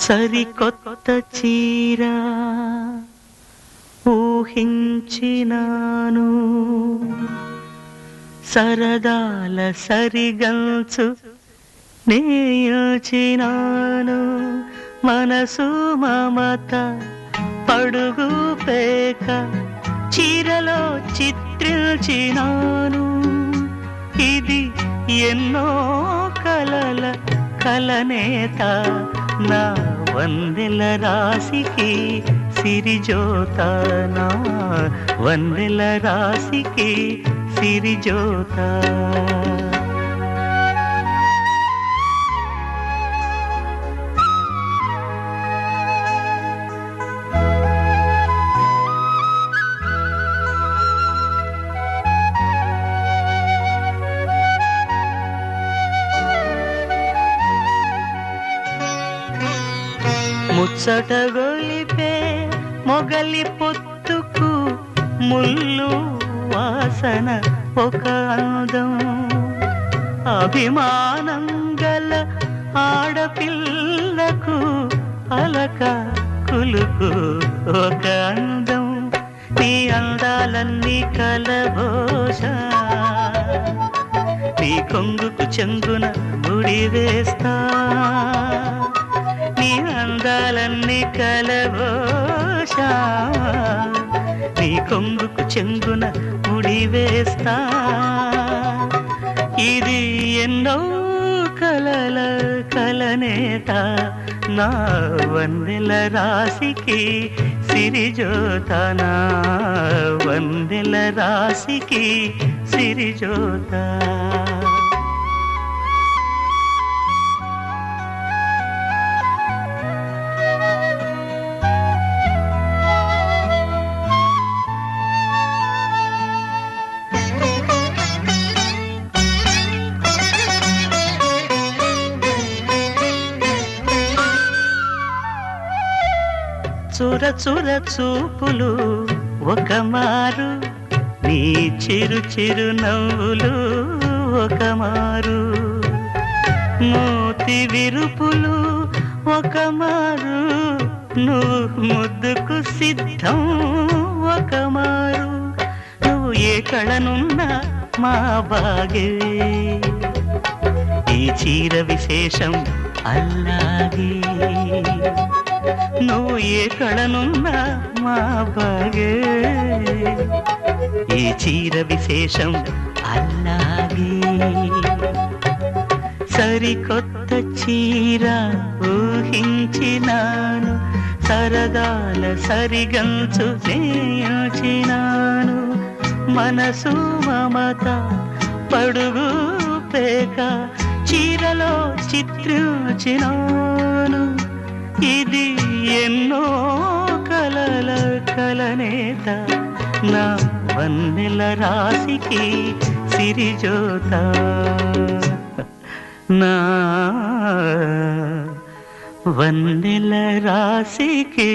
సరికొత్త చీర ఊహించినాను, సరదాల సరిగల్చు నేయోచినాను, మనసు మమత పడుగు పేక చీరలో చిత్రించినాను. ఇది ఎన్నో కలల కలనేత, నా వందెల రాశికి సిరిజోత, నా వందెల రాశికి సిరిజోత. ముచ్చట గొలిపే మొగలి పొత్తుకు ముల్లు వాసన ఒక అందం, అభిమానం గల ఆడపిల్లకు అలక కులుకు ఒక అందం. నీ అందాలన్నీ కలబోష, నీ కొంగుకు చెంగున ముడి వేస్తా, నీ అందాలన్నీ కలబోషా, నీ కొంగుకు చెంగున ముడి వేస్తా. ఇది ఎన్నో కలల కలనేత, నా వందెల రాశికి సిరిజోత, నా వందెల రాశికి సిరిజోత. చుర చుర చూపులు ఒక మారు, నీ చిరు చిరు నవ్వులు ఒక మారు, మూతి విరుపులు ఒక మారు, నువ్వు ముద్దుకు సిద్ధం ఒక మారు. నువ్వు ఏ కళనున్నా మా బాగే, ఈ చీర విశేషం అల్లాగే. నువ్వు ఏ కళనున్నా మా బాగే, ఈ చీర విశేషం అల్లాగే. సరికొత్త చీర ఊహించినాను, సరదాల సరిగల్చు నేయోచినాను, మనసు మమత పడుగు పేక చీరలో చిత్రించినాను. ఇది ఎన్నో కలల కలనేత, నా వందెల రాశికి సిరిజోత, నా వందెల రాశికి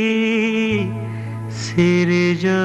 సిరిజోత.